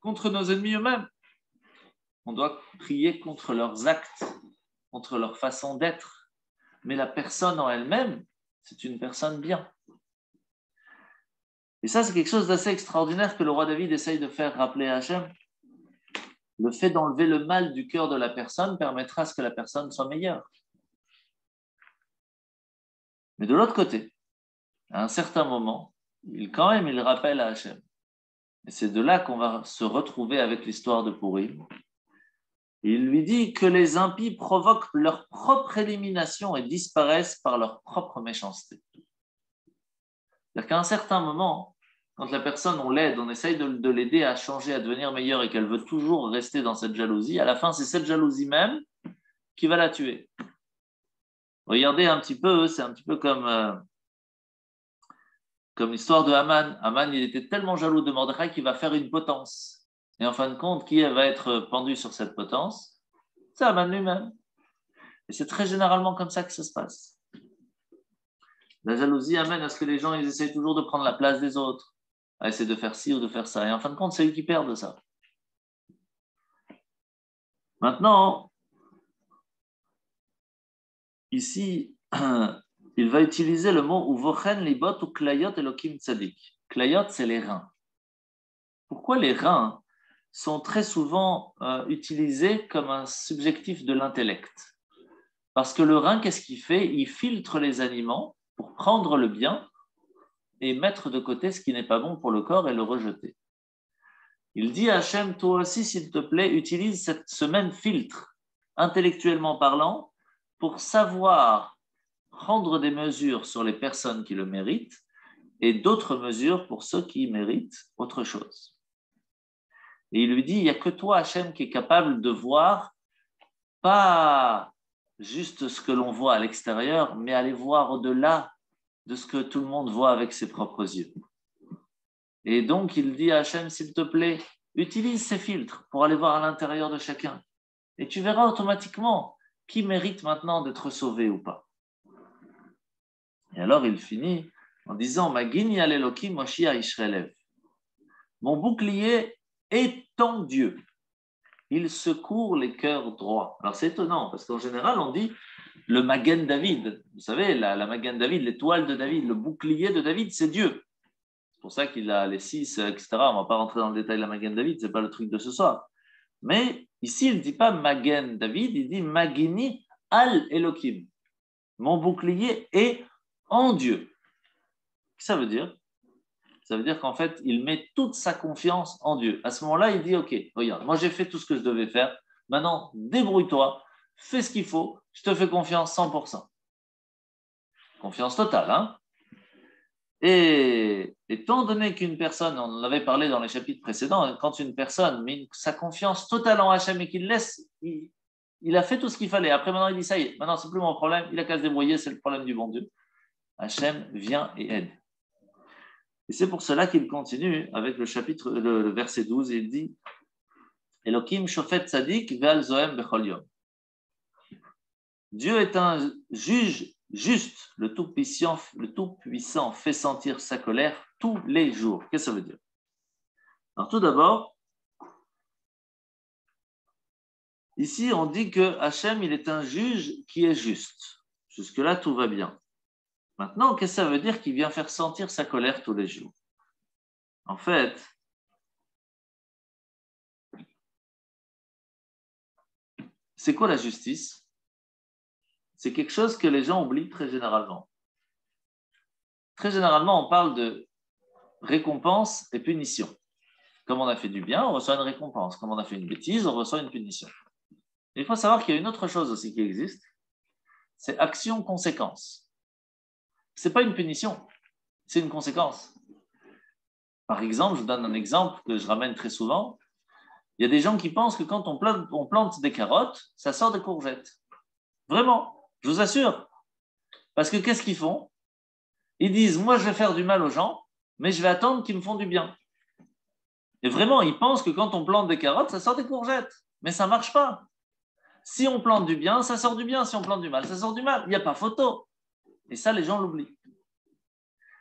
[SPEAKER 1] contre nos ennemis eux-mêmes. On doit prier contre leurs actes, contre leur façon d'être. Mais la personne en elle-même, c'est une personne bien. Et ça, c'est quelque chose d'assez extraordinaire que le roi David essaye de faire rappeler à Hachem. Le fait d'enlever le mal du cœur de la personne permettra à ce que la personne soit meilleure. Mais de l'autre côté, à un certain moment, il rappelle à Hachem. Et c'est de là qu'on va se retrouver avec l'histoire de Pourim. Il lui dit que les impies provoquent leur propre élimination et disparaissent par leur propre méchanceté. C'est-à-dire qu'à un certain moment, quand la personne, on l'aide, on essaye de l'aider à changer, à devenir meilleure et qu'elle veut toujours rester dans cette jalousie, à la fin, c'est cette jalousie même qui va la tuer. Regardez un petit peu, c'est un petit peu comme l'histoire de Haman. Haman, il était tellement jaloux de Mordechai qu'il va faire une potence. Et en fin de compte, qui va être pendu sur cette potence? C'est Haman lui-même. Et c'est très généralement comme ça que ça se passe. La jalousie amène à ce que les gens ils essayent toujours de prendre la place des autres, à essayer de faire ci ou de faire ça. Et en fin de compte, c'est eux qui perdent de ça. Maintenant, ici, il va utiliser le mot uvochen libot ou klayot elokim tzadik. Klayot, c'est les reins. Pourquoi les reins sont très souvent utilisés comme un subjectif de l'intellect? Parce que le rein, qu'est-ce qu'il fait? Il filtre les aliments pour prendre le bien et mettre de côté ce qui n'est pas bon pour le corps et le rejeter. Il dit à Hachem, toi aussi, s'il te plaît, utilise ce même filtre, intellectuellement parlant, pour savoir prendre des mesures sur les personnes qui le méritent et d'autres mesures pour ceux qui méritent autre chose. Et il lui dit, il n'y a que toi, Hachem, qui est capable de voir, pas juste ce que l'on voit à l'extérieur, mais aller voir au-delà de ce que tout le monde voit avec ses propres yeux. Et donc, il dit à Hachem, s'il te plaît, utilise ces filtres pour aller voir à l'intérieur de chacun. Et tu verras automatiquement qui mérite maintenant d'être sauvé ou pas. Et alors, il finit en disant, Magini al-Elokim Moshia Ishrelev. Mon bouclier est ton Dieu. Il secourt les cœurs droits. Alors, c'est étonnant, parce qu'en général, on dit le Magen David. Vous savez, la Magen David, l'étoile de David, le bouclier de David, c'est Dieu. C'est pour ça qu'il a les 6, etc. On ne va pas rentrer dans le détail de la Magen David, ce n'est pas le truc de ce soir. Mais ici, il ne dit pas Magen David, il dit Magini al Elokim. Mon bouclier est en Dieu. Qu'est-ce que ça veut dire? Ça veut dire qu'en fait, il met toute sa confiance en Dieu. À ce moment-là, il dit, OK, regarde, moi j'ai fait tout ce que je devais faire. Maintenant, débrouille-toi, fais ce qu'il faut, je te fais confiance 100%. Confiance totale, hein? Et étant donné qu'une personne, on en avait parlé dans les chapitres précédents, quand une personne met sa confiance totale en Hachem et qu'il laisse, il a fait tout ce qu'il fallait. Après, maintenant, il dit, ça y est, maintenant, c'est plus mon problème, il a qu'à se débrouiller, c'est le problème du bon Dieu. Hachem vient et aide. Et c'est pour cela qu'il continue avec le verset 12, et il dit, Elohim shofet tzadik ve'al zohem bechol yom. Dieu est un juge juste, le Tout-Puissant fait sentir sa colère tous les jours. Qu'est-ce que ça veut dire? Alors tout d'abord, Ici, on dit que Hachem, il est un juge qui est juste. Jusque-là, tout va bien. Maintenant, qu'est-ce que ça veut dire qu'il vient faire sentir sa colère tous les jours? En fait, c'est quoi la justice? C'est quelque chose que les gens oublient très généralement. Très généralement, on parle de récompense et punition. Comme on a fait du bien, on reçoit une récompense. Comme on a fait une bêtise, on reçoit une punition. Il faut savoir qu'il y a une autre chose aussi qui existe, c'est action-conséquence. Ce n'est pas une punition, c'est une conséquence. Par exemple, je vous donne un exemple que je ramène très souvent. Il y a des gens qui pensent que quand on plante des carottes, ça sort des courgettes. Vraiment, je vous assure. Parce que qu'est-ce qu'ils font? Ils disent, moi je vais faire du mal aux gens, mais je vais attendre qu'ils me font du bien. Et vraiment, ils pensent que quand on plante des carottes, ça sort des courgettes. Mais ça ne marche pas. Si on plante du bien, ça sort du bien. Si on plante du mal, ça sort du mal. Il n'y a pas photo. Et ça, les gens l'oublient.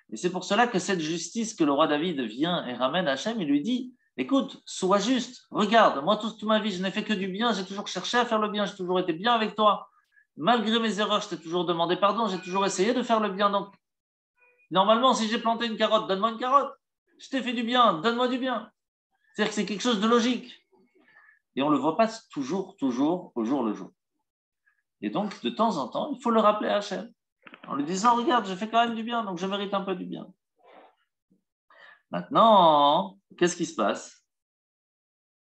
[SPEAKER 1] Et c'est pour cela que cette justice que le roi David vient et ramène à Hachem, il lui dit, écoute, sois juste. Regarde, moi, toute ma vie, je n'ai fait que du bien. J'ai toujours cherché à faire le bien. J'ai toujours été bien avec toi. Malgré mes erreurs, je t'ai toujours demandé pardon. J'ai toujours essayé de faire le bien. Donc, normalement, si j'ai planté une carotte, donne-moi une carotte. Je t'ai fait du bien, donne-moi du bien. C'est-à-dire que c'est quelque chose de logique. Et on ne le voit pas toujours, au jour le jour. Et donc, de temps en temps, il faut le rappeler à Hachem. En lui disant, regarde, j'ai fait quand même du bien, donc je mérite un peu du bien. Maintenant, qu'est-ce qui se passe?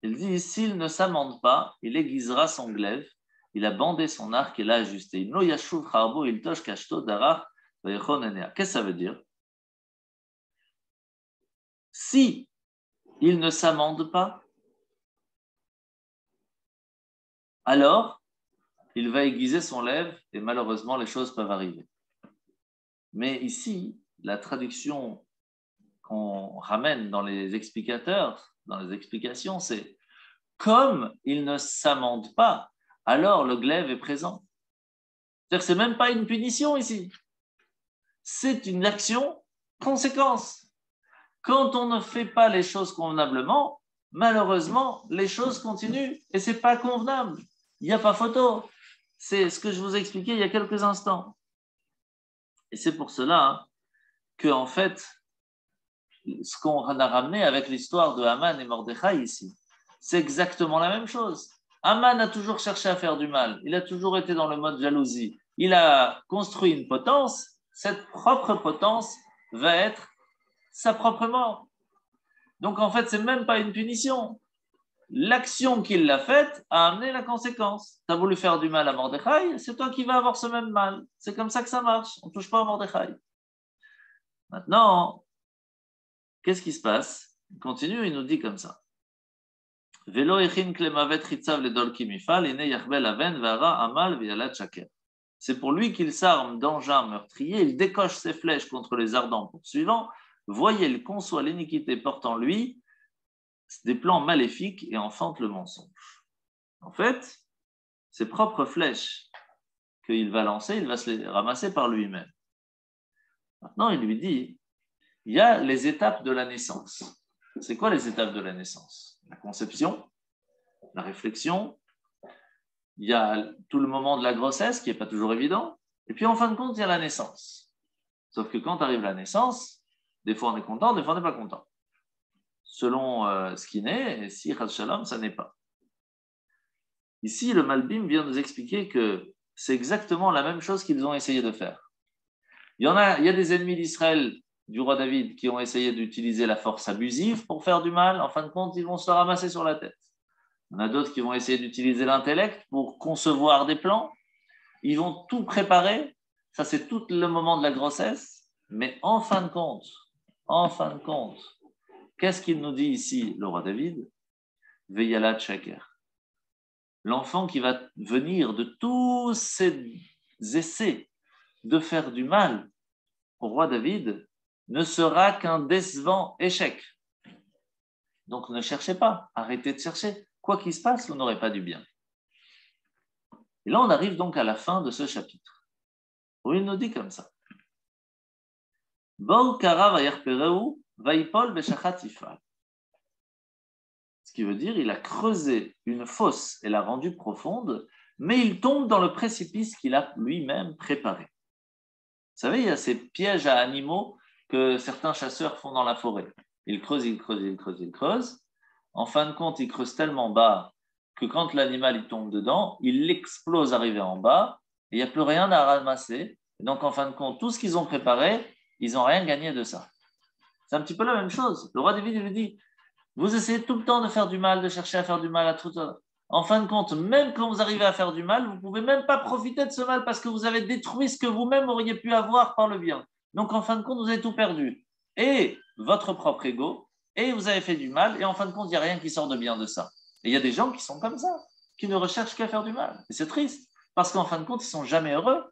[SPEAKER 1] Il dit, s'il ne s'amende pas, il aiguisera son glaive, il a bandé son arc et l'a ajusté. Qu'est-ce que ça veut dire? Si il ne s'amende pas, alors il va aiguiser son glaive et malheureusement les choses peuvent arriver. Mais ici, la traduction qu'on ramène dans les explicateurs, dans les explications, c'est comme il ne s'amende pas, alors le glaive est présent. C'est-à-dire que ce n'est même pas une punition ici. C'est une action conséquence. Quand on ne fait pas les choses convenablement, malheureusement, les choses continuent et ce n'est pas convenable. Il n'y a pas photo. C'est ce que je vous ai expliqué il y a quelques instants. Et c'est pour cela que, en fait, ce qu'on a ramené avec l'histoire de Haman et Mordechai ici, c'est exactement la même chose. Haman a toujours cherché à faire du mal. Il a toujours été dans le mode jalousie. Il a construit une potence. Cette propre potence va être sa propre mort. Donc, en fait, ce n'est même pas une punition. L'action qu'il a faite a amené la conséquence. Tu as voulu faire du mal à Mordechai, c'est toi qui vas avoir ce même mal. C'est comme ça que ça marche. On ne touche pas à Mordechai. Maintenant, qu'est-ce qui se passe? Il continue, il nous dit comme ça. C'est pour lui qu'il s'arme d'engins meurtriers, il décoche ses flèches contre les ardents poursuivants. Voyez, il conçoit l'iniquité, porte en lui des plans maléfiques et enfante le mensonge. En fait, ses propres flèches qu'il va lancer, il va se les ramasser par lui-même. Maintenant, il lui dit, il y a les étapes de la naissance. C'est quoi les étapes de la naissance? La conception, la réflexion, il y a tout le moment de la grossesse qui n'est pas toujours évident, et puis en fin de compte, il y a la naissance. Sauf que quand arrive la naissance, des fois on est content, des fois on n'est pas content. Selon ce qui naît, et si Chas Shalom, ça n'est pas. Ici, le Malbim vient nous expliquer que c'est exactement la même chose qu'ils ont essayé de faire. Il y a des ennemis d'Israël, du roi David, qui ont essayé d'utiliser la force abusive pour faire du mal. En fin de compte, ils vont se ramasser sur la tête. Il y en a d'autres qui vont essayer d'utiliser l'intellect pour concevoir des plans. Ils vont tout préparer. Ça, c'est tout le moment de la grossesse. Mais en fin de compte, qu'est-ce qu'il nous dit ici, le roi David? Veyala Tchaker. L'enfant qui va venir de tous ces essais de faire du mal au roi David ne sera qu'un décevant échec. Donc ne cherchez pas, arrêtez de chercher. Quoi qu'il se passe, vous n'aurez pas du bien. Et là, on arrive donc à la fin de ce chapitre, où il nous dit comme ça. Ce Ce qui veut dire il a creusé une fosse et l'a rendue profonde, mais il tombe dans le précipice qu'il a lui-même préparé. Vous savez, il y a ces pièges à animaux que certains chasseurs font dans la forêt. Ils creusent, ils creusent, ils creusent, ils creusent. En fin de compte, ils creusent tellement bas que quand l'animal il tombe dedans, il explose arrivé en bas et il n'y a plus rien à ramasser. Et donc, en fin de compte, tout ce qu'ils ont préparé, ils n'ont rien gagné de ça. C'est un petit peu la même chose. Le roi David il lui dit, vous essayez tout le temps de faire du mal, de chercher à faire du mal à tout. En fin de compte, même quand vous arrivez à faire du mal, vous ne pouvez même pas profiter de ce mal parce que vous avez détruit ce que vous-même auriez pu avoir par le bien. Donc, en fin de compte, vous avez tout perdu. Et votre propre ego, et vous avez fait du mal, et en fin de compte, il n'y a rien qui sort de bien de ça. Et il y a des gens qui sont comme ça, qui ne recherchent qu'à faire du mal. Et c'est triste, parce qu'en fin de compte, ils ne sont jamais heureux.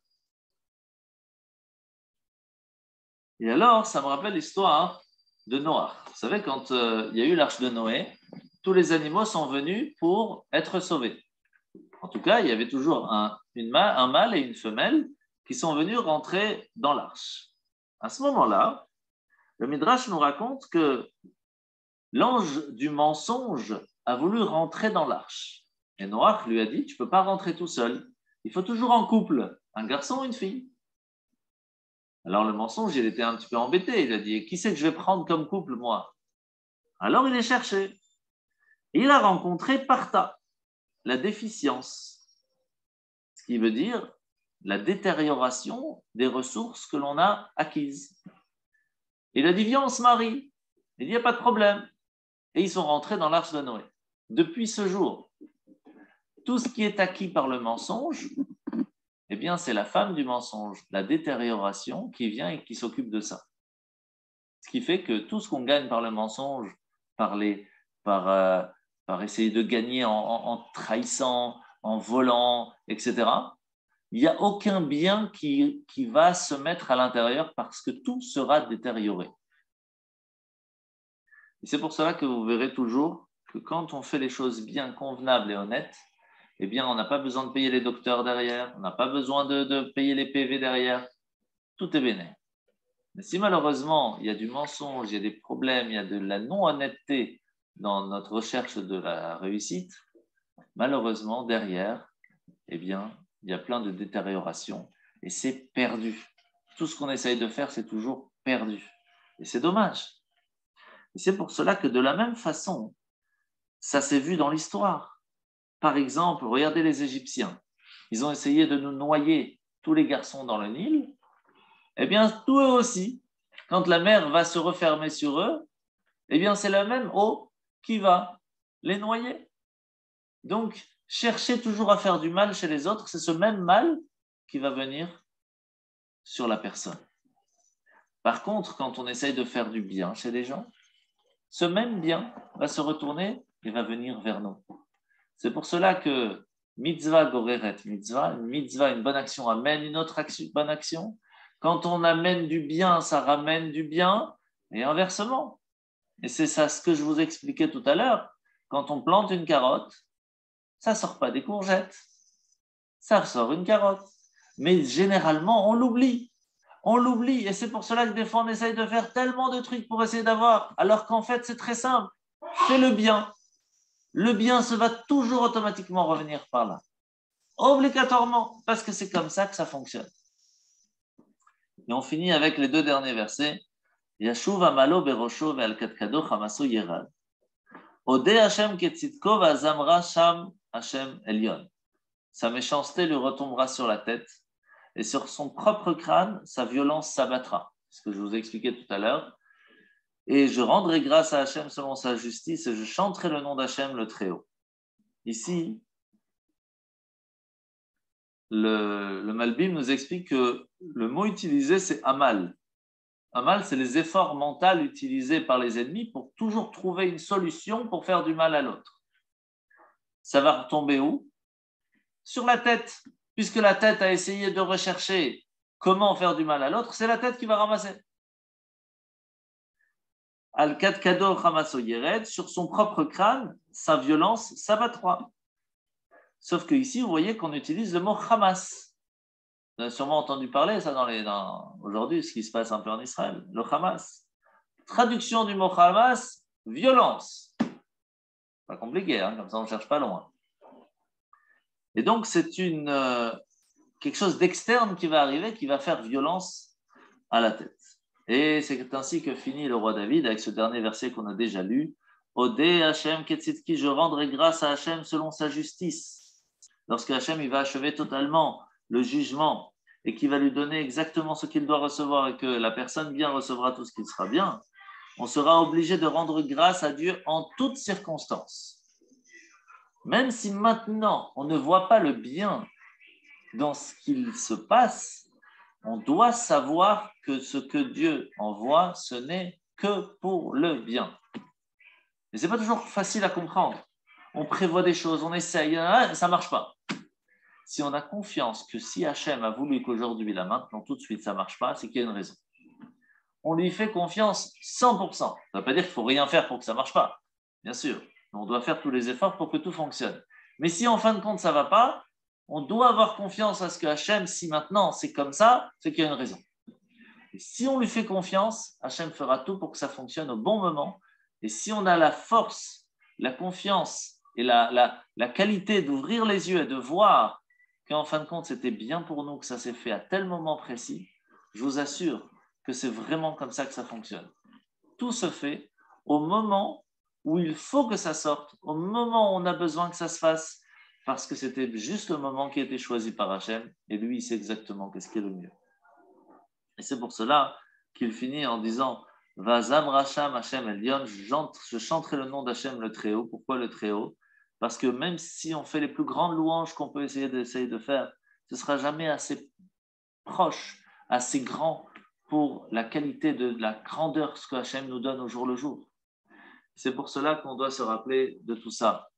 [SPEAKER 1] Et alors, ça me rappelle l'histoire de Noah. Vous savez, quand il y a eu l'arche de Noé, tous les animaux sont venus pour être sauvés. En tout cas, il y avait toujours un mâle et une femelle qui sont venus rentrer dans l'arche. À ce moment-là, le Midrash nous raconte que l'ange du mensonge a voulu rentrer dans l'arche. Et Noach lui a dit, tu ne peux pas rentrer tout seul. Il faut toujours en couple, un garçon ou une fille. Alors le mensonge, il était un petit peu embêté. Il a dit, qui c'est que je vais prendre comme couple, moi? Alors il est cherché. Et il a rencontré Partha, la déficience. Ce qui veut dire la détérioration des ressources que l'on a acquises. Il a dit, viens, on se marie. Il dit, il n'y a pas de problème. Et ils sont rentrés dans l'arche de Noé. Depuis ce jour, tout ce qui est acquis par le mensonge, eh bien, c'est la femme du mensonge, la détérioration qui vient et qui s'occupe de ça. Ce qui fait que tout ce qu'on gagne par le mensonge, par essayer de gagner en trahissant, en volant, etc., il n'y a aucun bien qui va se mettre à l'intérieur parce que tout sera détérioré. Et c'est pour cela que vous verrez toujours que quand on fait les choses bien convenables et honnêtes, eh bien, on n'a pas besoin de payer les docteurs derrière, on n'a pas besoin de payer les PV derrière, tout est béné. Mais si malheureusement, il y a du mensonge, il y a des problèmes, il y a de la non-honnêteté dans notre recherche de la réussite, malheureusement, derrière, eh bien, il y a plein de détérioration et c'est perdu. Tout ce qu'on essaye de faire, c'est toujours perdu. Et c'est dommage. Et c'est pour cela que de la même façon, ça s'est vu dans l'histoire. Par exemple, regardez les Égyptiens. Ils ont essayé de nous noyer tous les garçons dans le Nil. Eh bien, tous eux aussi, quand la mer va se refermer sur eux, eh bien, c'est la même eau qui va les noyer. Donc, chercher toujours à faire du mal chez les autres, c'est ce même mal qui va venir sur la personne. Par contre, quand on essaye de faire du bien chez les gens, ce même bien va se retourner et va venir vers nous. C'est pour cela que mitzvah goreret mitzvah, une bonne action amène une autre bonne action. Quand on amène du bien, ça ramène du bien, et inversement. Et c'est ça ce que je vous expliquais tout à l'heure. Quand on plante une carotte, ça ne sort pas des courgettes, ça sort une carotte. Mais généralement, on l'oublie. On l'oublie, et c'est pour cela que des fois, on essaye de faire tellement de trucs pour essayer d'avoir, alors qu'en fait, c'est très simple. Fais le bien. Le bien se va toujours automatiquement revenir par là. Obligatoirement, parce que c'est comme ça que ça fonctionne. Et on finit avec les deux derniers versets. Yashuv amalo berosho ve'al katkado chamaso yerad. Ode Hashem ketzitko ve'azamra sham Hashem elyon. Sa méchanceté lui retombera sur la tête et sur son propre crâne, sa violence s'abattra. C'est ce que je vous ai expliqué tout à l'heure. Et je rendrai grâce à Hashem selon sa justice et je chanterai le nom d'Hashem le Très-Haut. Ici, le Malbim nous explique que le mot utilisé, c'est amal. Amal, c'est les efforts mentaux utilisés par les ennemis pour toujours trouver une solution pour faire du mal à l'autre. Ça va retomber où? Sur la tête. Puisque la tête a essayé de rechercher comment faire du mal à l'autre, c'est la tête qui va ramasser. Al-Kadkado Hamaso Yered, sur son propre crâne, sa violence s'abattra. Sauf que ici, vous voyez qu'on utilise le mot Hamas. Vous avez sûrement entendu parler ça aujourd'hui, ce qui se passe un peu en Israël, le Hamas. Traduction du mot Hamas, violence. Pas compliqué, hein, comme ça on ne cherche pas loin. Et donc, c'est quelque chose d'externe qui va arriver, qui va faire violence à la tête. Et c'est ainsi que finit le roi David avec ce dernier verset qu'on a déjà lu. Odé Hachem Ketzitki, je rendrai grâce à Hachem selon sa justice. Lorsque Hachem il va achever totalement le jugement et qu'il va lui donner exactement ce qu'il doit recevoir et que la personne bien recevra tout ce qu'il sera bien, on sera obligé de rendre grâce à Dieu en toutes circonstances. Même si maintenant on ne voit pas le bien dans ce qu'il se passe, on doit savoir que ce que Dieu envoie, ce n'est que pour le bien. Et ce n'est pas toujours facile à comprendre. On prévoit des choses, on essaye, ça ne marche pas. Si on a confiance que si Hachem a voulu qu'aujourd'hui, là maintenant, tout de suite, ça ne marche pas, c'est qu'il y a une raison. On lui fait confiance 100%. Ça ne veut pas dire qu'il ne faut rien faire pour que ça ne marche pas. Bien sûr, on doit faire tous les efforts pour que tout fonctionne. Mais si en fin de compte, ça ne va pas, on doit avoir confiance à ce que Hachem, si maintenant c'est comme ça, c'est qu'il y a une raison. Et si on lui fait confiance, Hachem fera tout pour que ça fonctionne au bon moment. Et si on a la force, la confiance et la qualité d'ouvrir les yeux et de voir qu'en fin de compte, c'était bien pour nous que ça s'est fait à tel moment précis, je vous assure que c'est vraiment comme ça que ça fonctionne. Tout se fait au moment où il faut que ça sorte, au moment où on a besoin que ça se fasse, parce que c'était juste le moment qui a été choisi par Hachem, et lui, il sait exactement qu'est-ce qui est le mieux. Et c'est pour cela qu'il finit en disant « Vazam Racham Hachem Elyon » je chanterai le nom d'Hachem le Très-Haut. Pourquoi le Très-Haut? Parce que même si on fait les plus grandes louanges qu'on peut essayer de faire, ce ne sera jamais assez proche, assez grand pour la qualité de la grandeur que Hachem nous donne au jour le jour. C'est pour cela qu'on doit se rappeler de tout ça.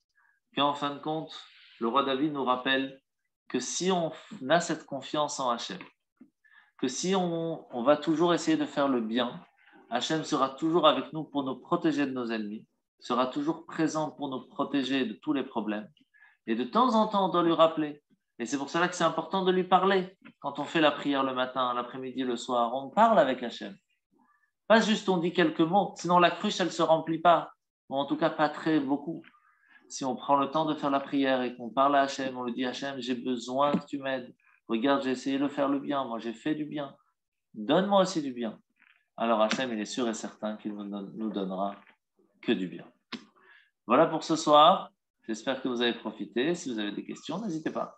[SPEAKER 1] Qu'en fin de compte, le roi David nous rappelle que si on a cette confiance en Hachem, que si on va toujours essayer de faire le bien, Hachem sera toujours avec nous pour nous protéger de nos ennemis, sera toujours présent pour nous protéger de tous les problèmes. Et de temps en temps, on doit lui rappeler. Et c'est pour cela que c'est important de lui parler. Quand on fait la prière le matin, l'après-midi, le soir, on parle avec Hachem. Pas juste on dit quelques mots, sinon la cruche, elle ne se remplit pas. Ou en tout cas, pas très beaucoup. Si on prend le temps de faire la prière et qu'on parle à Hachem, on lui dit Hachem, j'ai besoin que tu m'aides. Regarde, j'ai essayé de faire le bien, moi j'ai fait du bien. Donne-moi aussi du bien. Alors Hachem, il est sûr et certain qu'il nous donnera que du bien. Voilà pour ce soir. J'espère que vous avez profité. Si vous avez des questions, n'hésitez pas.